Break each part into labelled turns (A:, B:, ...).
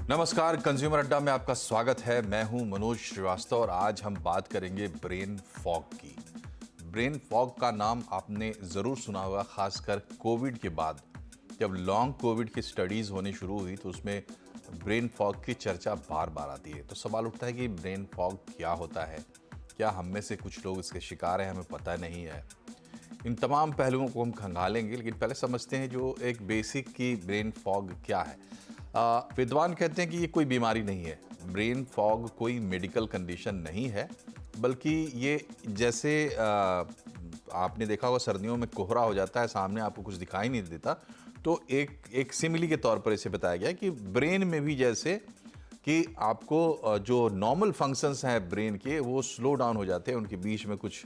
A: नमस्कार, कंज्यूमर अड्डा में आपका स्वागत है। मैं हूं मनोज श्रीवास्तव और आज हम बात करेंगे ब्रेन फॉग की। ब्रेन फॉग का नाम आपने ज़रूर सुना होगा, खासकर कोविड के बाद जब लॉन्ग कोविड की स्टडीज़ होनी शुरू हुई तो उसमें ब्रेन फॉग की चर्चा बार बार आती है। तो सवाल उठता है कि ब्रेन फॉग क्या होता है, क्या हम में से कुछ लोग इसके शिकार हैं, हमें पता नहीं है। इन तमाम पहलुओं को हम खंगालेंगे, लेकिन पहले समझते हैं जो एक बेसिक की ब्रेन फॉग क्या है। विद्वान कहते हैं कि ये कोई बीमारी नहीं है, ब्रेन फॉग कोई मेडिकल कंडीशन नहीं है, बल्कि ये जैसे आपने देखा होगा सर्दियों में कोहरा हो जाता है, सामने आपको कुछ दिखाई नहीं देता, तो एक सिमिली के तौर पर इसे बताया गया है कि ब्रेन में भी जैसे कि आपको जो नॉर्मल फंक्शंस हैं ब्रेन के वो स्लो डाउन हो जाते हैं, उनके बीच में कुछ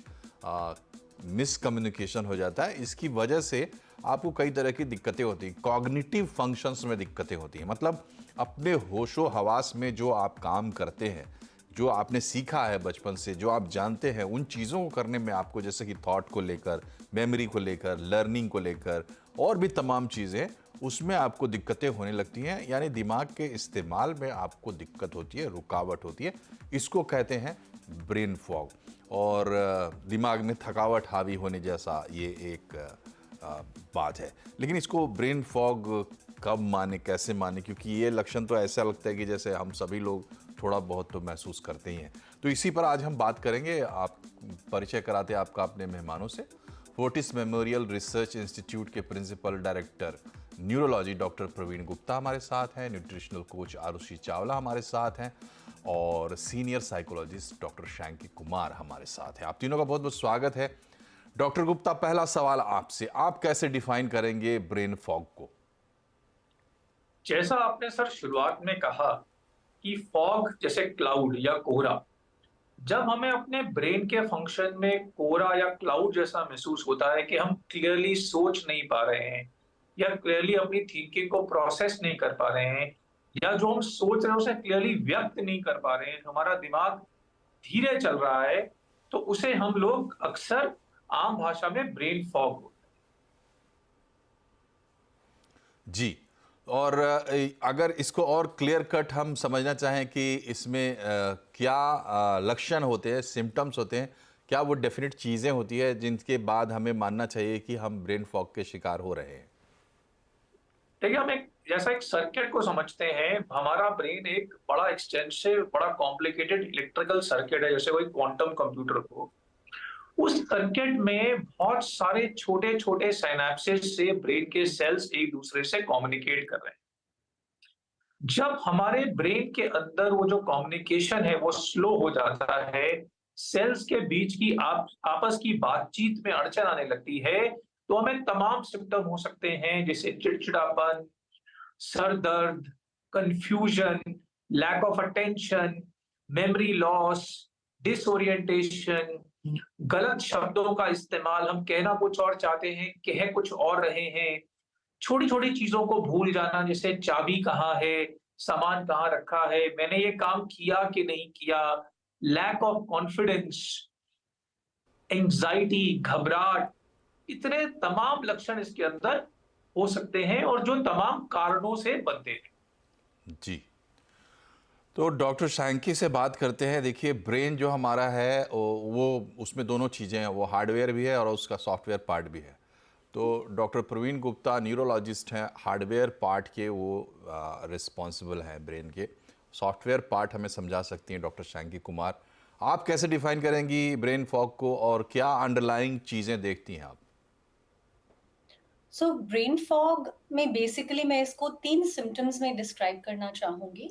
A: मिसकम्युनिकेशन हो जाता है। इसकी वजह से आपको कई तरह की दिक्कतें होती हैं, कॉग्निटिव फंक्शंस में दिक्कतें होती हैं। मतलब अपने होशो हवास में जो आप काम करते हैं, जो आपने सीखा है बचपन से, जो आप जानते हैं, उन चीज़ों को करने में आपको, जैसे कि थॉट को लेकर, मेमोरी को लेकर, लर्निंग को लेकर और भी तमाम चीज़ें, उसमें आपको दिक्कतें होने लगती हैं। यानी दिमाग के इस्तेमाल में आपको दिक्कत होती है, रुकावट होती है। इसको कहते हैं ब्रेन फॉग। और दिमाग में थकावट हावी होने जैसा ये एक बात है। लेकिन इसको ब्रेन फॉग कब माने, कैसे माने, क्योंकि ये लक्षण तो ऐसा लगता है कि जैसे हम सभी लोग थोड़ा बहुत तो महसूस करते ही हैं। तो इसी पर आज हम बात करेंगे। आप परिचय कराते हैं आपका अपने मेहमानों से। फोर्टिस मेमोरियल रिसर्च इंस्टीट्यूट के principal director neurology doctor Praveen Gupta हमारे साथ हैं, न्यूट्रिशनल कोच आरुषि चावला हमारे साथ हैं और senior psychologist doctor Shanky Kumar हमारे साथ हैं। आप तीनों का बहुत बहुत स्वागत है। डॉक्टर गुप्ता, पहला सवाल आपसे, आप कैसे डिफाइन करेंगे ब्रेन फॉग को?
B: जैसा आपने सर शुरुआत में कहा कि फॉग जैसे क्लाउड या कोहरा, जब हमें अपने ब्रेन के फंक्शन में कोहरा या क्लाउड जैसा महसूस होता है कि हम क्लियरली सोच नहीं पा रहे हैं या क्लियरली अपनी थिंकिंग को प्रोसेस नहीं कर पा रहे हैं या जो हम सोच रहे हैं उसे क्लियरली व्यक्त नहीं कर पा रहे हैं, हमारा दिमाग धीरे चल रहा है, तो उसे हम लोग अक्सर आम भाषा में ब्रेन फॉग बोलते हैं।
A: जी। और अगर इसको और क्लियर कट हम समझना चाहें कि इसमें क्या लक्षण होते हैं, सिम्टम्स होते हैं, क्या वो डेफिनेट चीज़ें होती है जिनके बाद हमें मानना चाहिए कि हम ब्रेन फॉग के शिकार हो रहे हैं?
B: देखिए, हम एक जैसा एक सर्किट को समझते हैं, हमारा ब्रेन एक बड़ा एक्सटेंसिव, बड़ा कॉम्प्लिकेटेड इलेक्ट्रिकल सर्किट है, जैसे कोई क्वांटम कंप्यूटर हो। उस सर्किट में बहुत सारे छोटे-छोटे सिनैप्सेस से ब्रेन के सेल्स एक दूसरे से कम्युनिकेट कर रहे हैं। जब हमारे ब्रेन के अंदर वो जो कम्युनिकेशन है वो स्लो हो जाता है, सेल्स के बीच की आपस की बातचीत में अड़चन आने लगती है, तो हमें तमाम सिम्पटम हो सकते हैं, जैसे चिड़चिड़ापन, सर दर्द, confusion, lack of attention, memory loss, disorientation, गलत शब्दों का इस्तेमाल, हम कहना कुछ और चाहते हैं, कह कुछ और रहे हैं, छोटी-छोटी चीज़ों को भूल जाना, जैसे चाबी कहाँ है, सामान कहाँ रखा है, मैंने ये काम किया कि नहीं किया, लैक ऑफ कॉन्फिडेंस, एंग्जायटी, घबराहट, इतने तमाम लक्षण इसके अंदर हो सकते हैं और जो तमाम कारणों से बनते हैं।
A: जी। तो डॉक्टर शैंकी से बात करते हैं। देखिए, ब्रेन जो हमारा है वो उसमें दोनों चीज़ें हैं, वो हार्डवेयर भी है और उसका सॉफ्टवेयर पार्ट भी है। तो डॉक्टर प्रवीण गुप्ता न्यूरोलॉजिस्ट हैं, हार्डवेयर पार्ट के वो रिस्पॉन्सिबल हैं ब्रेन के। सॉफ्टवेयर पार्ट हमें समझा सकती हैं डॉक्टर शैंकी कुमार। आप कैसे डिफाइन करेंगी ब्रेन फॉग को और क्या अंडरलाइंग चीज़ें देखती हैं आप?
C: सो ब्रेन फॉग में बेसिकली मैं इसको 3 सिम्पटम्स में डिस्क्राइब करना चाहूँगी।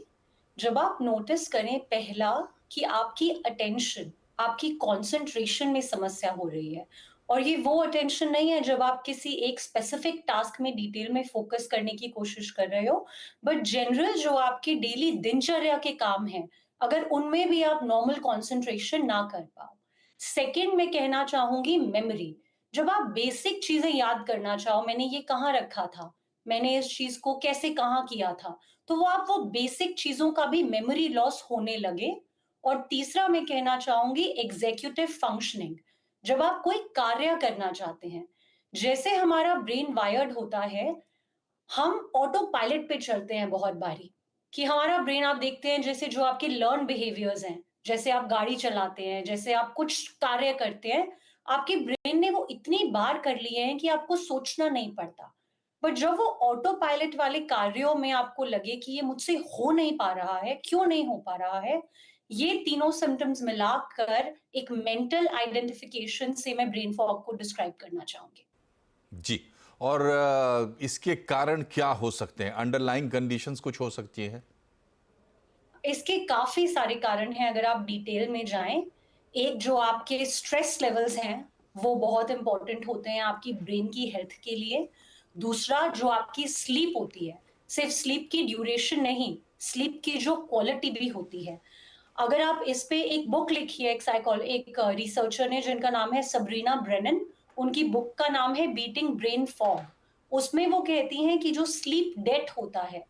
C: जब आप नोटिस करें पहला कि आपकी अटेंशन, आपकी कंसंट्रेशन में समस्या हो रही है और ये वो अटेंशन नहीं है जब आप किसी एक स्पेसिफिक टास्क में डिटेल में फ़ोकस करने की कोशिश कर रहे हो, बट जनरल जो आपकी डेली दिनचर्या के काम हैं, अगर उनमें भी आप नॉर्मल कंसंट्रेशन ना कर पाओ। सेकंड मैं कहना चाहूँगी मेमोरी। जब आप बेसिक चीजें याद करना चाहो, मैंने ये कहाँ रखा था, मैंने इस चीज को कैसे कहाँ किया था, तो वो बेसिक चीजों का भी मेमोरी लॉस होने लगे। और तीसरा मैं कहना चाहूंगी एग्जीक्यूटिव फंक्शनिंग। जब आप कोई कार्य करना चाहते हैं, जैसे हमारा ब्रेन वायर्ड होता है, हम ऑटो पायलट पे चलते हैं बहुत बारी। कि हमारा ब्रेन आप देखते हैं जैसे जो आपके लर्न बिहेवियर्स हैं, जैसे आप गाड़ी चलाते हैं, जैसे आप कुछ कार्य करते हैं, आपके ब्रेन ने वो इतनी बार कर लिए हैं कि आपको सोचना नहीं पड़ता। बट जब वो ऑटो पायलट वाले कार्यों में आपको लगे कि ये मुझसे हो नहीं पा रहा है, क्यों नहीं हो पा रहा है, ये तीनों सिम्टम्स मिलाकर एक मेंटल आइडेंटिफिकेशन से मैं ब्रेन फॉग को डिस्क्राइब करना चाहूंगी।
A: जी। और इसके कारण क्या हो सकते हैं? अंडरलाइंग कंडीशंस कुछ हो सकती हैं?
C: इसके काफ़ी सारे कारण हैं अगर आप डिटेल में जाएँ। एक जो आपके स्ट्रेस लेवल्स हैं, वो बहुत इम्पोर्टेंट होते हैं आपकी ब्रेन की हेल्थ के लिए। दूसरा जो आपकी स्लीप होती है, सिर्फ़ स्लीप की ड्यूरेशन नहीं, स्लीप की जो क्वालिटी भी होती है। अगर आप इस पे एक बुक लिखी है, एक रिसर्चर ने जिनका नाम है सबरीना ब्रेनन, उनकी बुक का नाम है बीटिंग ब्रेन फॉग। उसमें वो कहती हैं कि जो स्लीप डेट होता है,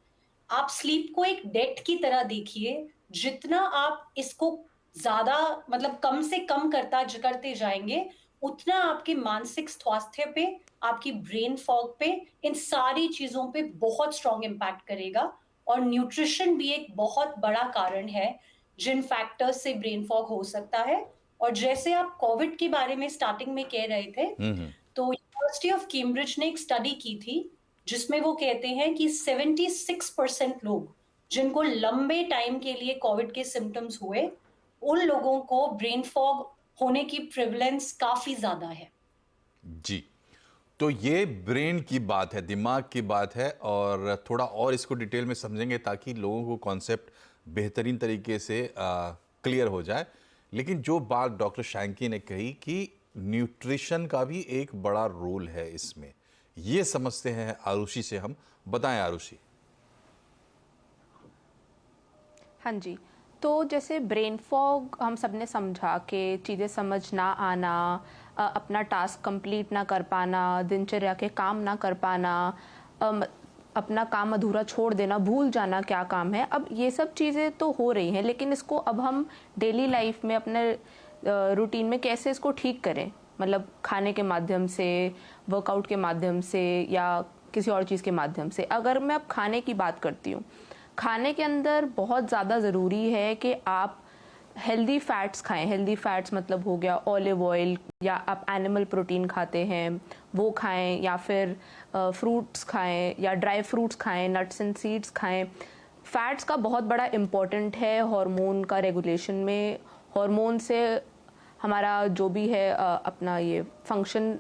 C: आप स्लीप को एक डेट की तरह देखिए। जितना आप इसको ज्यादा मतलब कम से कम करते जाएंगे, उतना आपके मानसिक स्वास्थ्य पे, आपकी ब्रेन फॉग पे, इन सारी चीजों पे बहुत स्ट्रॉन्ग इम्पैक्ट करेगा। और न्यूट्रिशन भी एक बहुत बड़ा कारण है जिन फैक्टर्स से ब्रेन फॉग हो सकता है। और जैसे आप कोविड के बारे में स्टार्टिंग में कह रहे थे,
A: हम्म।
C: तो यूनिवर्सिटी ऑफ कैम्ब्रिज ने एक स्टडी की थी जिसमें वो कहते हैं कि 76% लोग जिनको लंबे टाइम के लिए कोविड के सिम्टम्स हुए, उन लोगों को ब्रेन फॉग होने की प्रिवलेंस काफी ज्यादा है।
A: जी। तो ये ब्रेन की बात है, दिमाग की बात है, और थोड़ा और इसको डिटेल में समझेंगे ताकि लोगों को कॉन्सेप्ट बेहतरीन तरीके से क्लियर हो जाए। लेकिन जो बात डॉक्टर शैंकी ने कही कि न्यूट्रिशन का भी एक बड़ा रोल है इसमें, ये समझते हैं आरुषि से हम। बताएं आरुषि।
D: हाँ जी। तो जैसे ब्रेन फॉग हम सब ने समझा कि चीज़ें समझ ना आना, अपना टास्क कंप्लीट ना कर पाना, दिनचर्या के काम ना कर पाना, अपना काम अधूरा छोड़ देना, भूल जाना क्या काम है। अब ये सब चीज़ें तो हो रही हैं, लेकिन इसको अब हम डेली लाइफ में अपने रूटीन में कैसे इसको ठीक करें, मतलब खाने के माध्यम से, वर्कआउट के माध्यम से, या किसी और चीज़ के माध्यम से। अगर मैं अब खाने की बात करती हूँ, खाने के अंदर बहुत ज़्यादा ज़रूरी है कि आप हेल्दी फैट्स खाएं। हेल्दी फैट्स मतलब हो गया ऑलिव ऑयल, या आप एनिमल प्रोटीन खाते हैं वो खाएं, या फिर फ्रूट्स खाएं, या ड्राई फ्रूट्स खाएं, नट्स एंड सीड्स खाएं। फैट्स का बहुत बड़ा इम्पोर्टेंट है हार्मोन का रेगुलेशन में। हार्मोन से हमारा जो भी है अपना ये फंक्शन,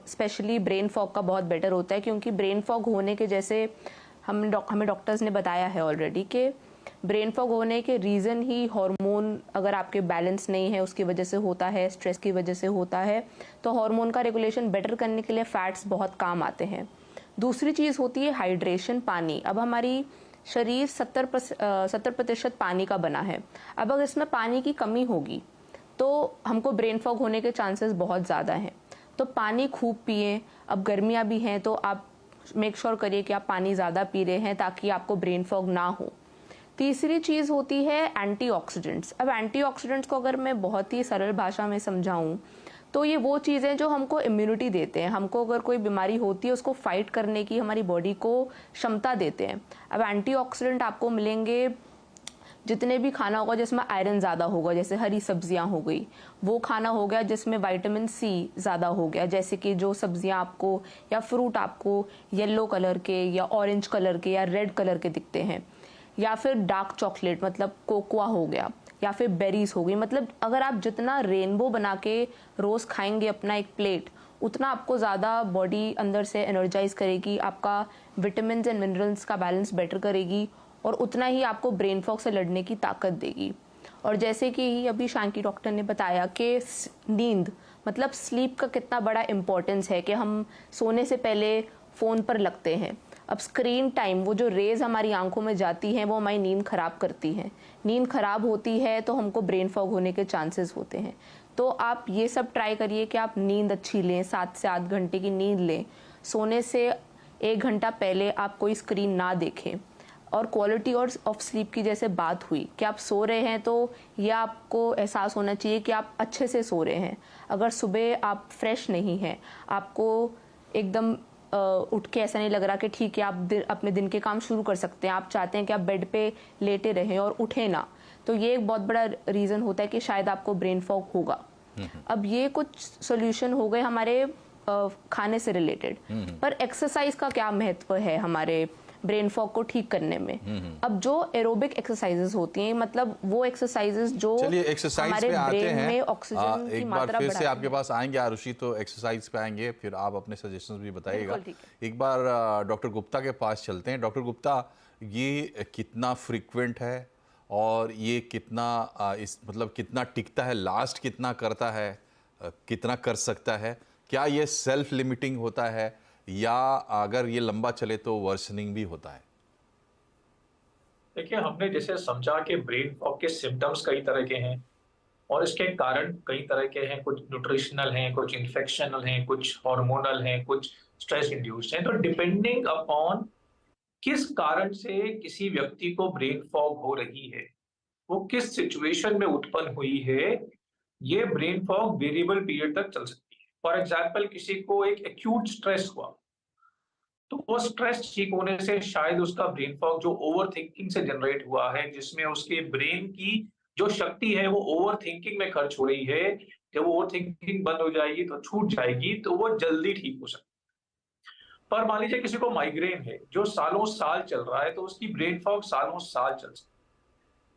D: स्पेशली ब्रेन फॉग का बहुत बेटर होता है, क्योंकि ब्रेन फॉग होने के जैसे हमें डॉक्टर्स ने बताया है ऑलरेडी कि ब्रेन फॉग होने के रीज़न ही हार्मोन अगर आपके बैलेंस नहीं है उसकी वजह से होता है, स्ट्रेस की वजह से होता है। तो हार्मोन का रेगुलेशन बेटर करने के लिए फ़ैट्स बहुत काम आते हैं। दूसरी चीज़ होती है हाइड्रेशन, पानी। अब हमारी शरीर 70% पानी का बना है। अब अगर इसमें पानी की कमी होगी तो हमको ब्रेन फॉग होने के चांसेस बहुत ज़्यादा हैं। तो पानी खूब पिए। अब गर्मियाँ भी हैं तो आप मेक श्योर करिए कि आप पानी ज़्यादा पी रहे हैं ताकि आपको ब्रेन फॉग ना हो। तीसरी चीज़ होती है एंटीऑक्सीडेंट्स। अब एंटीऑक्सीडेंट्स को अगर मैं बहुत ही सरल भाषा में समझाऊं तो ये वो चीज़ें जो हमको इम्यूनिटी देते हैं, हमको अगर कोई बीमारी होती है उसको फाइट करने की हमारी बॉडी को क्षमता देते हैं। अब एंटीऑक्सीडेंट आपको मिलेंगे जितने भी खाना होगा जिसमें आयरन ज़्यादा होगा, जैसे हरी सब्जियां हो गई, वो खाना हो गया जिसमें विटामिन सी ज़्यादा हो गया, जैसे कि जो सब्जियां आपको या फ्रूट आपको येलो कलर के या ऑरेंज कलर के या रेड कलर के दिखते हैं, या फिर डार्क चॉकलेट मतलब कोकोआ हो गया, या फिर बेरीज हो गई। मतलब अगर आप जितना रेनबो बना के रोज़ खाएंगे अपना एक प्लेट, उतना आपको ज़्यादा बॉडी अंदर से एनर्जाइज करेगी, आपका विटामिन एंड मिनरल्स का बैलेंस बेटर करेगी, और उतना ही आपको ब्रेन फॉग से लड़ने की ताकत देगी। और जैसे कि अभी शांकी डॉक्टर ने बताया कि नींद मतलब स्लीप का कितना बड़ा इम्पोर्टेंस है कि हम सोने से पहले फ़ोन पर लगते हैं। अब स्क्रीन टाइम, वो जो रेज़ हमारी आंखों में जाती हैं वो हमारी नींद ख़राब करती हैं। नींद ख़राब होती है तो हमको ब्रेन फॉग होने के चांसेस होते हैं। तो आप ये सब ट्राई करिए कि आप नींद अच्छी लें, 7 से 8 घंटे की नींद लें। सोने से 1 घंटा पहले आप कोई स्क्रीन ना देखें। और क्वालिटी और ऑफ स्लीप की जैसे बात हुई कि आप सो रहे हैं तो यह आपको एहसास होना चाहिए कि आप अच्छे से सो रहे हैं। अगर सुबह आप फ्रेश नहीं हैं, आपको एकदम उठ के ऐसा नहीं लग रहा कि ठीक है आप अपने दिन के काम शुरू कर सकते हैं, आप चाहते हैं कि आप बेड पे लेटे रहें और उठे ना, तो ये एक बहुत बड़ा रीज़न होता है कि शायद आपको ब्रेन फॉग होगा। अब ये कुछ सोल्यूशन हो गए हमारे खाने से रिलेटेड, पर एक्सरसाइज का क्या महत्व है हमारे ब्रेन फॉग को ठीक करने में? अब जो एरोबिक एक्सरसाइजेस होती हैं, मतलब वो एक्सरसाइजेस जो
A: चलिए एक्सरसाइज
D: हमारे
A: पे आते
D: ब्रेन
A: हैं।
D: में ऑक्सीजन की
A: एक बार
D: मात्रा
A: फिर से
D: बढ़ाती
A: आपके
D: हैं।
A: पास आएंगे आरुषि, तो एक्सरसाइज पे आएंगे, फिर आप अपने सजेशंस भी बताइएगा।
D: बिल्कुल, ठीक
A: एक बार डॉक्टर गुप्ता के पास चलते हैं। डॉक्टर गुप्ता, ये कितना फ्रीक्वेंट है और ये कितना इस मतलब कितना टिकता है, लास्ट कितना करता है, कितना कर सकता है? क्या ये सेल्फ लिमिटिंग होता है या अगर ये लंबा चले तो वर्सनिंग भी होता है?
B: देखिए, हमने जैसे समझा कि ब्रेन फॉग के सिम्टम्स कई तरह के हैं और इसके कारण कई तरह के हैं। कुछ न्यूट्रिशनल हैं, कुछ इन्फेक्शनल हैं, कुछ हार्मोनल हैं, कुछ स्ट्रेस इंड्यूस्ड हैं। तो डिपेंडिंग अपॉन किस कारण से किसी व्यक्ति को ब्रेन फॉग हो रही है, वो किस सिचुएशन में उत्पन्न हुई है, ये ब्रेन फॉग वेरिएबल पीरियड तक चल सकती है। फॉर एग्जाम्पल, किसी को एक एक्यूट स्ट्रेस हुआ, तो वो स्ट्रेस ठीक होने से शायद उसका ब्रेन फॉग जो ओवर थिंकिंग से जनरेट हुआ है, जिसमें उसके ब्रेन की जो शक्ति है वो ओवर थिंकिंग में खर्च हो रही है, जब ओवर थिंकिंग बंद हो जाएगी तो छूट जाएगी, तो वो जल्दी ठीक हो सकती है। पर मान लीजिए किसी को माइग्रेन है जो सालों साल चल रहा है, तो उसकी ब्रेन फॉग सालों साल चल सकती है।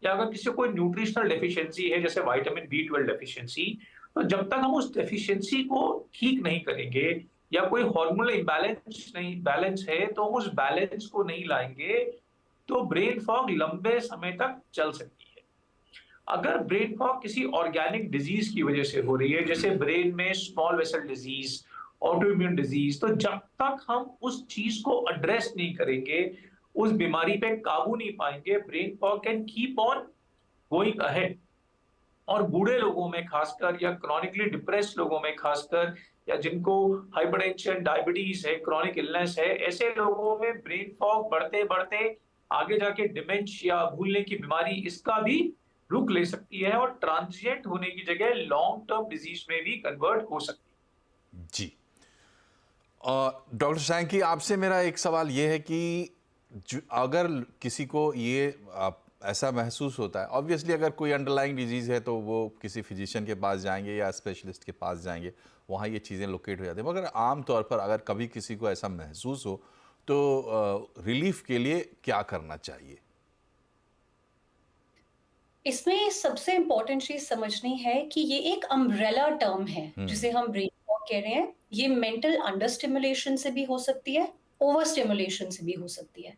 B: या अगर किसी को कोई न्यूट्रिशनल डेफिशिएंसी है, जैसे विटामिन B12 डेफिशिएंसी, तो जब तक हम उस डेफिशिएंसी को ठीक नहीं करेंगे, या कोई हार्मोनल इम्बैलेंस नहीं बैलेंस है तो हम उस बैलेंस को नहीं लाएंगे, तो ब्रेन फॉग लंबे समय तक चल सकती है। अगर ब्रेन फॉग किसी ऑर्गेनिक डिजीज की वजह से हो रही है, जैसे ब्रेन में small vessel disease, autoimmune disease, तो जब तक हम उस चीज को एड्रेस नहीं करेंगे, उस बीमारी पे काबू नहीं पाएंगे, brain fog can keep on going ahead. और बूढ़े लोगों में खासकर, या क्रॉनिकली डिप्रेस्ड लोगों में खासकर, या जिनको हाइपरटेंशन, डायबिटीज है, क्रॉनिक इलनेस है, ऐसे लोगों में ब्रेन फॉग बढ़ते बढ़ते आगे जाके डिमेंशिया, भूलने की बीमारी, इसका भी रुख ले सकती है और ट्रांजिएंट होने की जगह लॉन्ग टर्म डिजीज में भी कन्वर्ट हो सकती है।
A: जी। डॉक्टर सैंकी, आपसे मेरा एक सवाल ये है कि अगर किसी को ये ऐसा महसूस होता है, ऑब्वियसली अगर कोई अंडरलाइंग डिजीज़ है तो वो किसी फिजिशियन के पास जाएंगे या स्पेशलिस्ट के पास जाएंगे, वहाँ ये चीज़ें लोकेट हो जाती हैं। मगर आम तौर पर अगर कभी किसी को ऐसा महसूस हो तो रिलीफ के लिए क्या करना चाहिए?
C: इसमें सबसे इम्पोर्टेंट चीज समझनी है कि ये एक अम्ब्रेला टर्म है जिसे हम ब्रेन फॉग कह रहे हैं। ये मेंटल अंडर स्टिमुलेशन से भी हो सकती है, ओवर स्टिमुलेशन से भी हो सकती है,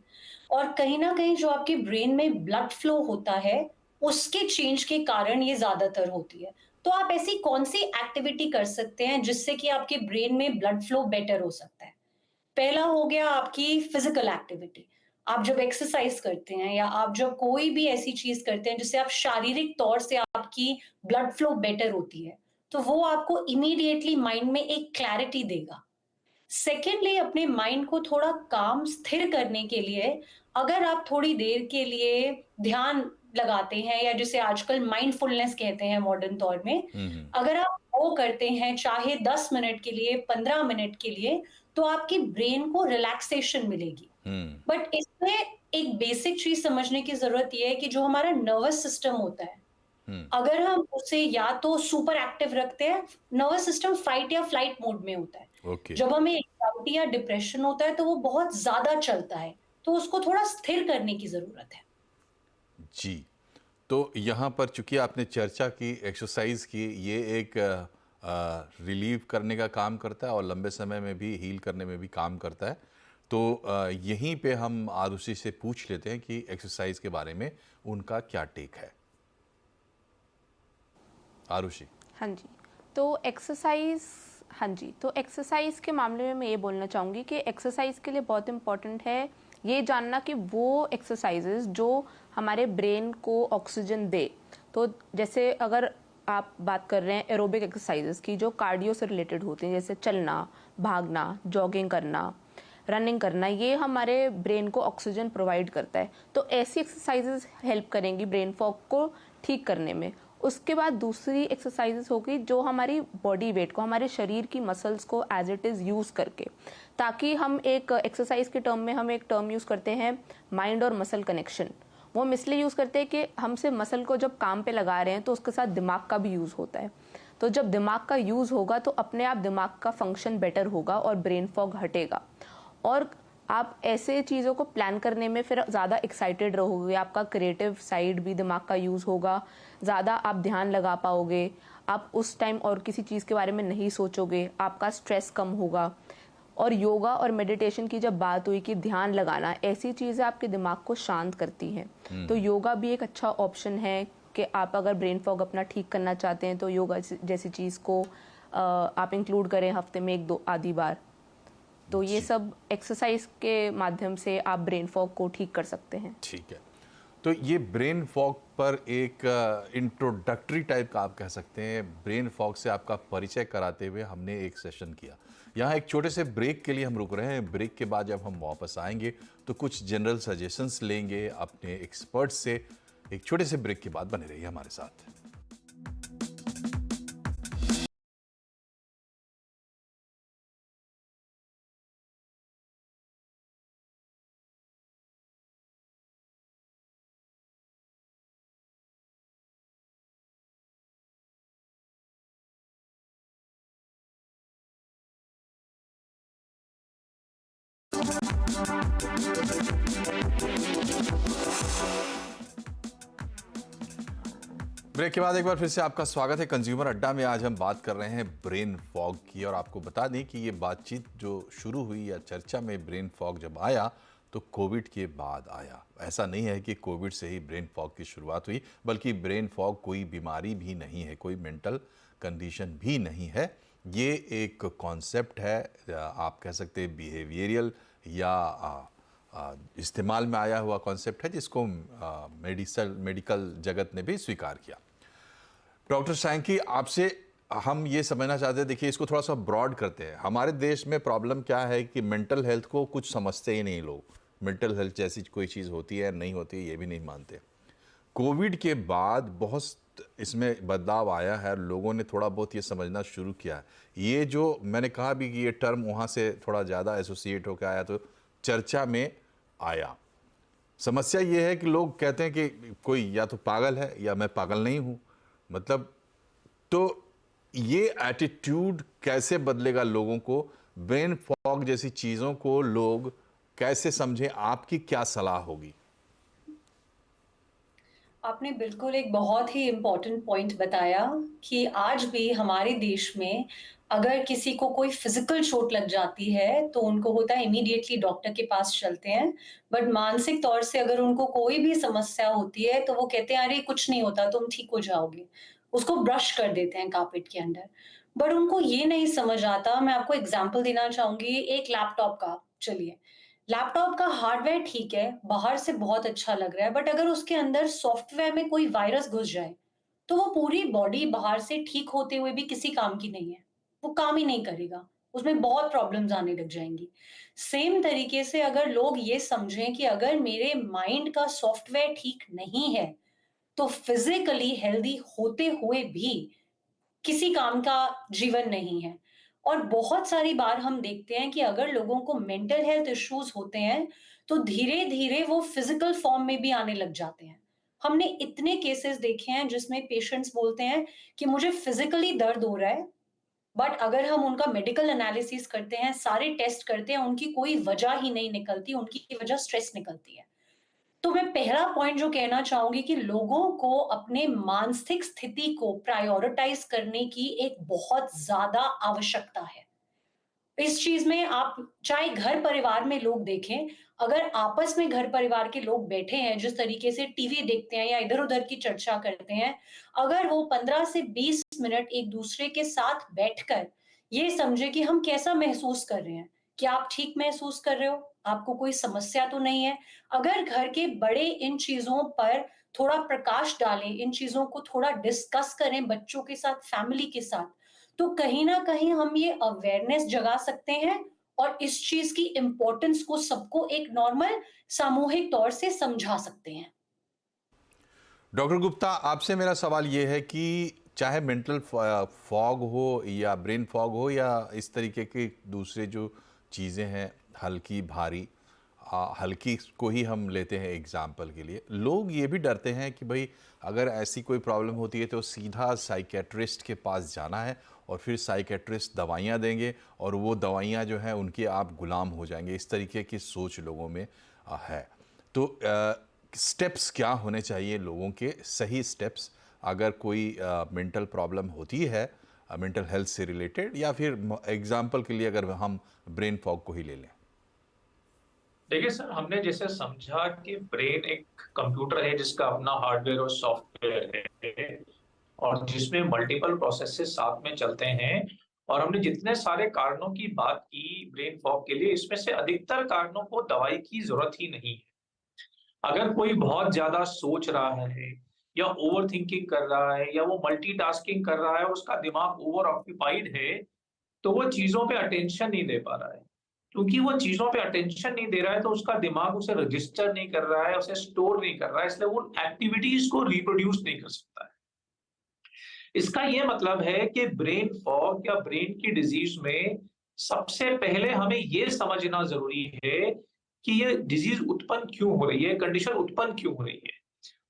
C: और कहीं ना कहीं जो आपके ब्रेन में ब्लड फ्लो होता है उसके चेंज के कारण ये ज्यादातर होती है। तो आप ऐसी कौन सी एक्टिविटी कर सकते हैं जिससे कि आपके ब्रेन में ब्लड फ्लो बेटर हो सकता है? पहला हो गया आपकी फिजिकल एक्टिविटी। आप जब एक्सरसाइज करते हैं या आप जब कोई भी ऐसी चीज करते हैं जिससे आप शारीरिक तौर से आपकी ब्लड फ्लो बेटर होती है, तो वो आपको इमीडिएटली माइंड में एक क्लैरिटी देगा। सेकेंडली, अपने माइंड को थोड़ा काम स्थिर करने के लिए अगर आप थोड़ी देर के लिए ध्यान लगाते हैं, या जिसे आजकल माइंडफुलनेस कहते हैं मॉडर्न तौर में, अगर आप वो करते हैं चाहे 10 मिनट के लिए, 15 मिनट के लिए, तो आपकी ब्रेन को रिलैक्सेशन मिलेगी। बट इसमें एक बेसिक चीज समझने की जरूरत यह है कि जो हमारा नर्वस सिस्टम होता है, अगर हम उसे या तो सुपर एक्टिव रखते हैं, नर्वस सिस्टम फाइट या फ्लाइट मोड में होता है।
A: ओके।
C: जब हमें एंजाइटी या डिप्रेशन होता है तो वो बहुत ज्यादा चलता है, तो उसको थोड़ा स्थिर करने की जरूरत है।
A: जी। तो यहाँ पर चूंकि आपने चर्चा की, एक्सरसाइज की, ये एक रिलीव करने का काम करता है और लंबे समय में भी हील करने में भी काम करता है। तो यहीं पे हम आरुषि से पूछ लेते हैं कि एक्सरसाइज के बारे में उनका क्या टेक है। आरुषि।
D: हाँ जी, तो एक्सरसाइज के मामले में मैं ये बोलना चाहूँगी कि एक्सरसाइज के लिए बहुत इम्पॉर्टेंट है ये जानना कि वो एक्सरसाइजेज जो हमारे ब्रेन को ऑक्सीजन दे। तो जैसे अगर आप बात कर रहे हैं एरोबिक एक्सरसाइजेज की जो कार्डियो से रिलेटेड होती हैं, जैसे चलना, भागना, जॉगिंग करना, रनिंग करना, ये हमारे ब्रेन को ऑक्सीजन प्रोवाइड करता है। तो ऐसी एक्सरसाइजेज हेल्प करेंगी ब्रेन फॉग को ठीक करने में। उसके बाद दूसरी एक्सरसाइजेस होगी जो हमारी बॉडी वेट को, हमारे शरीर की मसल्स को एज इट इज़ यूज़ करके, ताकि हम एक एक्सरसाइज के टर्म में हम एक टर्म यूज़ करते हैं माइंड और मसल कनेक्शन। वो हम इसलिए यूज़ करते हैं कि हमसे मसल को जब काम पे लगा रहे हैं तो उसके साथ दिमाग का भी यूज़ होता है। तो जब दिमाग का यूज़ होगा तो अपने आप दिमाग का फंक्शन बेटर होगा और ब्रेन फॉग हटेगा। और आप ऐसे चीज़ों को प्लान करने में फिर ज़्यादा एक्साइटेड रहोगे, आपका क्रिएटिव साइड भी दिमाग का यूज़ होगा, ज़्यादा आप ध्यान लगा पाओगे, आप उस टाइम और किसी चीज़ के बारे में नहीं सोचोगे, आपका स्ट्रेस कम होगा। और योगा और मेडिटेशन की जब बात हुई कि ध्यान लगाना, ऐसी चीज़ें आपके दिमाग को शांत करती हैं। तो योगा भी एक अच्छा ऑप्शन है कि आप अगर ब्रेन फॉग अपना ठीक करना चाहते हैं तो योगा जैसी चीज़ को आप इंक्लूड करें हफ्ते में 1-2 आधी बार। तो ये सब एक्सरसाइज के माध्यम से आप ब्रेन फॉग को ठीक कर सकते हैं।
A: ठीक है, तो ये ब्रेन फॉग पर एक इंट्रोडक्टरी टाइप का आप कह सकते हैं, ब्रेन फॉग से आपका परिचय कराते हुए हमने एक सेशन किया। यहाँ एक छोटे से ब्रेक के लिए हम रुक रहे हैं। ब्रेक के बाद जब हम वापस आएंगे तो कुछ जनरल सजेशंस लेंगे अपने एक्सपर्ट्स से। एक छोटे से ब्रेक के बाद बने रहिए हमारे साथ। ब्रेक के बाद एक बार फिर से आपका स्वागत है कंज्यूमर अड्डा में। आज हम बात कर रहे हैं ब्रेन फॉग की, और आपको बता दें कि ये बातचीत जो शुरू हुई या चर्चा में ब्रेन फॉग जब आया तो कोविड के बाद आया। ऐसा नहीं है कि कोविड से ही ब्रेन फॉग की शुरुआत हुई, बल्कि ब्रेन फॉग कोई बीमारी भी नहीं है, कोई मेंटल कंडीशन भी नहीं है। ये एक कॉन्सेप्ट है, आप कह सकते हैं बिहेवियरियल या इस्तेमाल में आया हुआ कॉन्सेप्ट है, जिसको मेडिकल जगत ने भी स्वीकार किया। डॉक्टर सैंकी, आपसे हम ये समझना चाहते हैं, देखिए इसको थोड़ा सा ब्रॉड करते हैं। हमारे देश में प्रॉब्लम क्या है कि मेंटल हेल्थ को कुछ समझते ही नहीं लोग। मेंटल हेल्थ जैसी कोई चीज़ होती है नहीं होती है ये भी नहीं मानते। कोविड के बाद बहुत इसमें बदलाव आया है, लोगों ने थोड़ा बहुत ये समझना शुरू किया है। ये जो मैंने कहा भी कि ये टर्म वहाँ से थोड़ा ज़्यादा एसोसिएट होकर आया तो चर्चा में आया। समस्या ये है कि लोग कहते हैं कि कोई या तो पागल है या मैं पागल नहीं हूँ। मतलब तो ये एटीट्यूड कैसे बदलेगा लोगों को? ब्रेन फॉग जैसी चीज़ों को लोग कैसे समझें? आपकी क्या सलाह होगी?
C: आपने बिल्कुल एक बहुत ही इम्पोर्टेंट पॉइंट बताया कि आज भी हमारे देश में अगर किसी को कोई फिजिकल चोट लग जाती है तो उनको होता है इमीडिएटली डॉक्टर के पास चलते हैं, बट मानसिक तौर से अगर उनको कोई भी समस्या होती है तो वो कहते हैं अरे कुछ नहीं होता, तुम ठीक हो जाओगे, उसको ब्रश कर देते हैं कारपेट के अंडर। बट उनको ये नहीं समझ आता। मैं आपको एग्जांपल देना चाहूंगी एक लैपटॉप का। चलिए, लैपटॉप का हार्डवेयर ठीक है, बाहर से बहुत अच्छा लग रहा है, बट अगर उसके अंदर सॉफ्टवेयर में कोई वायरस घुस जाए, तो वो पूरी बॉडी बाहर से ठीक होते हुए भी किसी काम की नहीं है। वो काम ही नहीं करेगा। उसमें बहुत प्रॉब्लम्स आने लग जाएँगी। सेम तरीके से अगर लोग ये समझें कि अगर मेरे माइंड का सॉफ्टवेयर ठीक नहीं है, तो फिज़िकली हेल्दी होते हुए भी किसी काम का जीवन नहीं है। और बहुत सारी बार हम देखते हैं कि अगर लोगों को मेंटल हेल्थ इश्यूज होते हैं, तो धीरे-धीरे वो फिजिकल फॉर्म में भी आने लग जाते हैं। हमने इतने केसेस देखे हैं जिसमें पेशेंट्स बोलते हैं कि मुझे फिजिकली दर्द हो रहा है, बट अगर हम उनका मेडिकल एनालिसिस करते हैं, सारे टेस्ट करते हैं, उनकी कोई वजह ही नहीं निकलती, उनकी वजह स्ट्रेस निकलती है। तो मैं पहला पॉइंट जो कहना चाहूंगी कि लोगों को अपने मानसिक स्थिति को प्रायोरिटाइज करने की एक बहुत ज्यादा आवश्यकता है। इस चीज में आप चाहे घर परिवार में लोग देखें, अगर आपस में घर परिवार के लोग बैठे हैं, जिस तरीके से टीवी देखते हैं या इधर उधर की चर्चा करते हैं, अगर वो 15 से 20 मिनट एक दूसरे के साथ बैठकर ये समझे कि हम कैसा महसूस कर रहे हैं, क्या आप ठीक महसूस कर रहे हो, आपको कोई समस्या तो नहीं है। अगर घर के बड़े इन चीजों पर थोड़ा प्रकाश डालें, इन चीजों को थोड़ा डिस्कस करें बच्चों के साथ, फैमिली के साथ, तो कहीं ना कहीं हम ये अवेयरनेस जगा सकते हैं और इस चीज की इम्पोर्टेंस को सबको एक नॉर्मल सामूहिक तौर से समझा सकते हैं।
A: डॉक्टर गुप्ता, आपसे मेरा सवाल ये है कि चाहे मेंटल फॉग हो या ब्रेन फॉग हो या इस तरीके की दूसरे जो चीज़ें हैं, हल्की भारी, हल्की को ही हम लेते हैं एग्जाम्पल के लिए, लोग ये भी डरते हैं कि भाई अगर ऐसी कोई प्रॉब्लम होती है तो सीधा साइकेट्रिस्ट के पास जाना है और फिर साइकेट्रिस्ट दवाइयाँ देंगे और वो दवाइयाँ जो हैं उनके आप गुलाम हो जाएंगे। इस तरीके की सोच लोगों में है। तो स्टेप्स क्या होने चाहिए लोगों के, सही स्टेप्स, अगर कोई मेंटल प्रॉब्लम होती है मेंटल हेल्थ से रिलेटेड, या फिर एग्जाम्पल के लिए अगर हम ब्रेन फॉग को ही ले लें?
B: देखिए सर, हमने जैसे समझा कि ब्रेन एक कंप्यूटर है जिसका अपना हार्डवेयर और सॉफ्टवेयर है और जिसमें मल्टीपल प्रोसेसेस साथ में चलते हैं। और हमने जितने सारे कारणों की बात की ब्रेन फॉग के लिए, इसमें से अधिकतर कारणों को दवाई की जरूरत ही नहीं है। अगर कोई बहुत ज्यादा सोच रहा है या ओवर थिंकिंग कर रहा है या वो मल्टीटास्किंग कर रहा है और उसका दिमाग ओवर ऑक्यूपाइड है, तो वो चीजों पे अटेंशन नहीं दे पा रहा है। क्योंकि वो चीजों पे अटेंशन नहीं दे रहा है तो उसका दिमाग उसे रजिस्टर नहीं कर रहा है, उसे स्टोर नहीं कर रहा है, इसलिए वो एक्टिविटीज को रिप्रोड्यूस नहीं कर सकता है। इसका ये मतलब है कि ब्रेन फॉग या ब्रेन की डिजीज में सबसे पहले हमें ये समझना जरूरी है कि ये डिजीज उत्पन्न क्यों हो रही है, कंडीशन उत्पन्न क्यों हो रही है।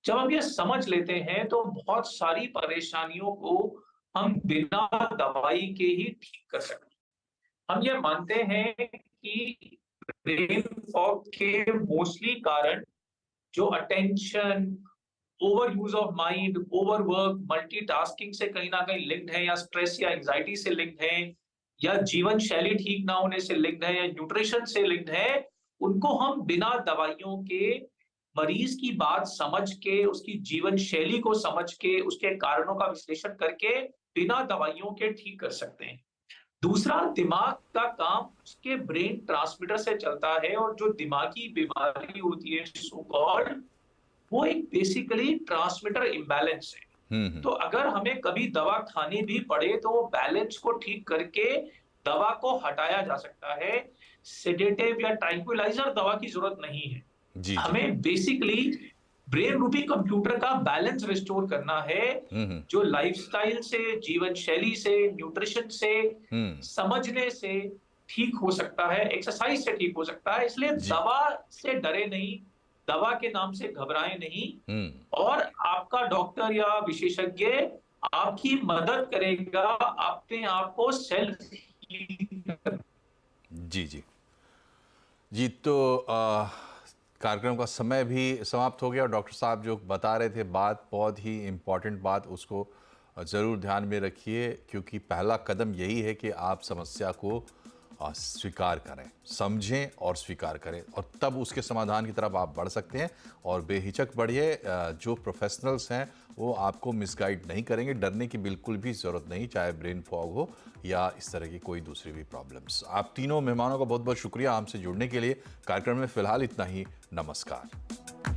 B: जब हम ये समझ लेते हैं तो बहुत सारी परेशानियों को हम बिना दवाई के ही ठीक कर सकते हैं। हम ये मानते हैं कि ब्रेन फॉग के मोस्टली कारण जो attention, over use of mind, over work, multitasking से कहीं ना कहीं लिंक्ड है, या स्ट्रेस या एंजाइटी से लिंक्ड है, या जीवन शैली ठीक ना होने से लिंक्ड है, या न्यूट्रिशन से लिंक्ड है, उनको हम बिना दवाइयों के मरीज की बात समझ के, उसकी जीवन शैली को समझ के, उसके कारणों का विश्लेषण करके बिना दवाइयों के ठीक कर सकते हैं। दूसरा, दिमाग का काम उसके ब्रेन ट्रांसमीटर से चलता है और जो दिमागी बीमारी होती है सो कॉल्ड, वो एक बेसिकली ट्रांसमीटर इम्बैलेंस है। तो अगर हमें कभी दवा खानी भी पड़े तो वो बैलेंस को ठीक करके दवा को हटाया जा सकता है। सेडेटिव या ट्रैंक्विलाइजर दवा की जरूरत नहीं है।
A: जी जी।
B: हमें बेसिकली ब्रेन रूपी कंप्यूटर का बैलेंस रिस्टोर करना है, जो लाइफस्टाइल से, जीवन शैली से, न्यूट्रिशन से, समझने से ठीक हो सकता है, एक्सरसाइज से ठीक हो सकता है। इसलिए दवा से डरे नहीं, दवा के नाम से घबराएं नहीं, और आपका डॉक्टर या विशेषज्ञ आपकी मदद करेगा अपने आप को सेल्फ।
A: जी जी जी। तो कार्यक्रम का समय भी समाप्त हो गया और डॉक्टर साहब जो बता रहे थे बात, बहुत ही इम्पोर्टेंट बात, उसको ज़रूर ध्यान में रखिए, क्योंकि पहला कदम यही है कि आप समस्या को स्वीकार करें, समझें और स्वीकार करें, और तब उसके समाधान की तरफ आप बढ़ सकते हैं। और बेहिचक बढ़िए, जो प्रोफेशनल्स हैं वो आपको मिसगाइड नहीं करेंगे। डरने की बिल्कुल भी ज़रूरत नहीं, चाहे ब्रेन फॉग हो या इस तरह की कोई दूसरी भी प्रॉब्लम्स। आप तीनों मेहमानों का बहुत बहुत शुक्रिया हमसे जुड़ने के लिए। कार्यक्रम में फ़िलहाल इतना ही। नमस्कार।